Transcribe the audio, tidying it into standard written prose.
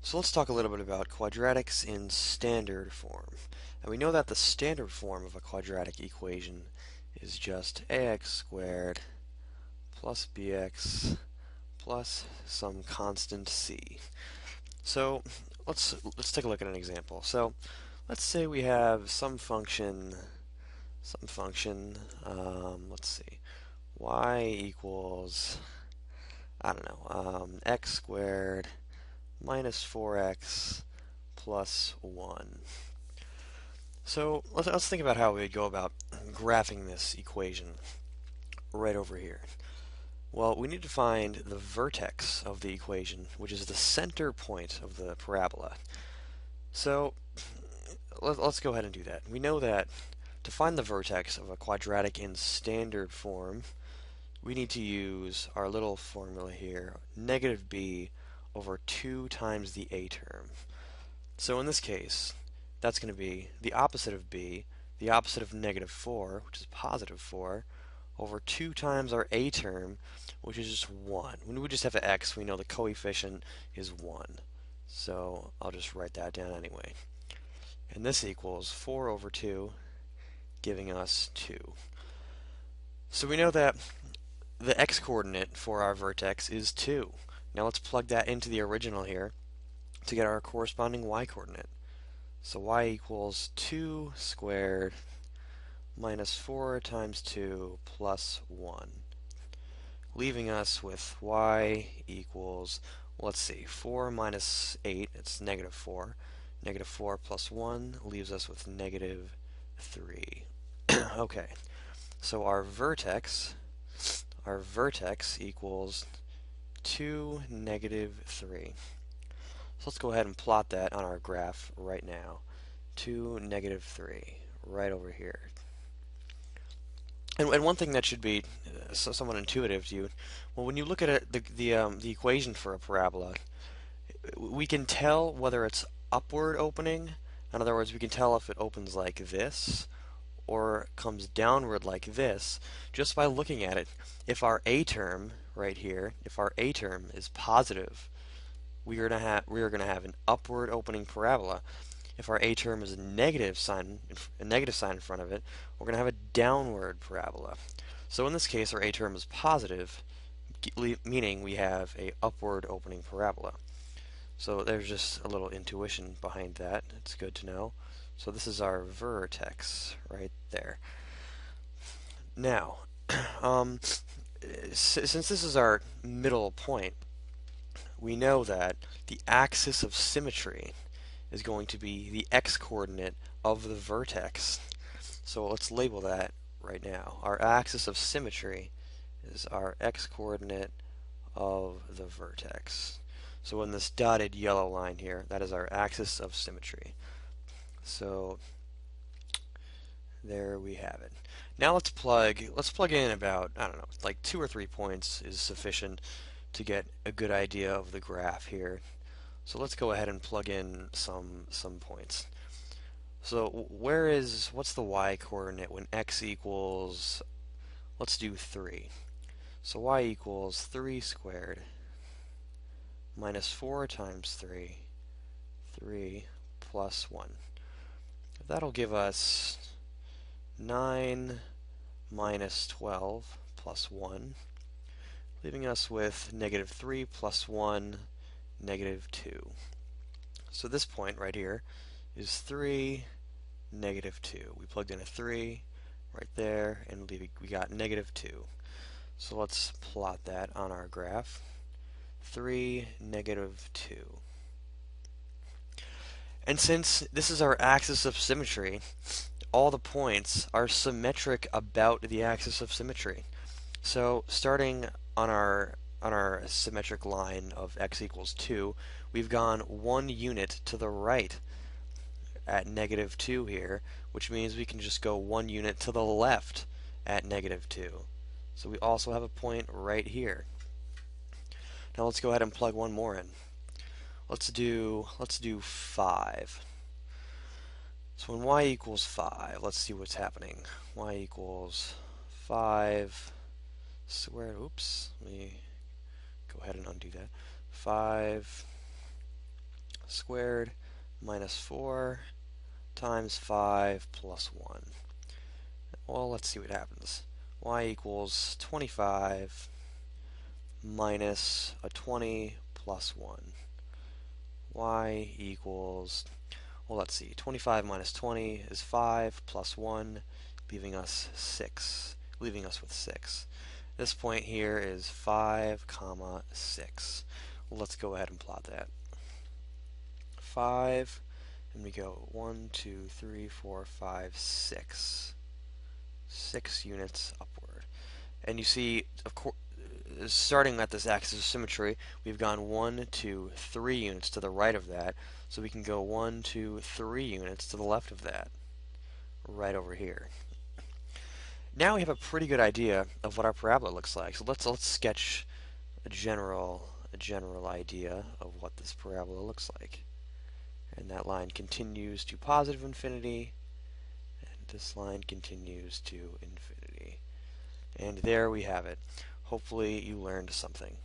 So let's talk a little bit about quadratics in standard form. And we know that the standard form of a quadratic equation is just ax squared plus bx plus some constant c. So let's take a look at an example. So let's say we have some function, let's see, y equals, I don't know, x squared minus 4x plus 1. So let's think about how we'd go about graphing this equation right over here. Well, we need to find the vertex of the equation, which is the center point of the parabola. So let's go ahead and do that. We know that to find the vertex of a quadratic in standard form, we need to use our little formula here, negative b over 2 times the a term. So in this case, that's going to be the opposite of b, the opposite of negative 4, which is positive 4, over 2 times our a term, which is just 1. When we just have an x, we know the coefficient is 1. So I'll just write that down anyway. And this equals 4 over 2, giving us 2. So we know that the x-coordinate for our vertex is 2. Now let's plug that into the original here to get our corresponding y-coordinate. So y equals 2 squared minus 4 times 2 plus 1, leaving us with y equals, let's see, 4 minus 8, it's negative 4. Negative 4 plus 1 leaves us with negative 3. Okay, so our vertex equals 2, negative 3. So let's go ahead and plot that on our graph right now. 2, negative 3, right over here. And one thing that should be somewhat intuitive to you, well, when you look at the equation for a parabola, we can tell whether it's upward opening. In other words, we can tell if it opens like this or comes downward like this just by looking at it. If our a term right here, if our a term is positive, we are going to have an upward opening parabola. If our a term is a negative sign in front of it, we're going to have a downward parabola. So in this case, our a term is positive, meaning we have a upward opening parabola. So there's just a little intuition behind that. It's good to know. So this is our vertex right there. Now, since this is our middle point, we know that the axis of symmetry is going to be the x-coordinate of the vertex. So let's label that right now. Our axis of symmetry is our x-coordinate of the vertex. So in this dotted yellow line here, that is our axis of symmetry. So there we have it. Now let's plug in about, I don't know, like 2 or 3 points is sufficient to get a good idea of the graph here. So let's go ahead and plug in some points. So what's the y-coordinate when x equals, let's do 3. So y equals 3 squared minus 4 times 3, 3 plus 1. That'll give us 9 minus 12 plus 1, leaving us with negative 3 plus 1, negative 2. So this point right here is 3, negative 2. We plugged in a 3 right there, and we got negative 2. So let's plot that on our graph. 3, negative 2. And since this is our axis of symmetry, all the points are symmetric about the axis of symmetry. So starting on our symmetric line of x equals 2, we've gone 1 unit to the right at negative 2 here, which means we can just go 1 unit to the left at negative 2. So we also have a point right here. Now let's go ahead and plug one more in. Let's do 5. So when y equals 5, let's see what's happening. Y equals 5 squared, oops, let me go ahead and undo that. 5 squared minus 4 times 5 plus 1. Well, let's see what happens. Y equals 25 minus a 20 plus 1. Y equals, well, let's see, 25 minus 20 is 5 plus 1, leaving us with 6. This point here is 5 comma 6. Let's go ahead and plot that. 5, and we go 1, 2, 3, 4, 5, 6. 6 units upward. And you see, of course, starting at this axis of symmetry, we've gone 1, 2, 3 units to the right of that, so we can go 1, 2, 3 units to the left of that, right over here. Now we have a pretty good idea of what our parabola looks like. So let's sketch a general idea of what this parabola looks like. And that line continues to positive infinity, and this line continues to infinity. And there we have it. Hopefully you learned something.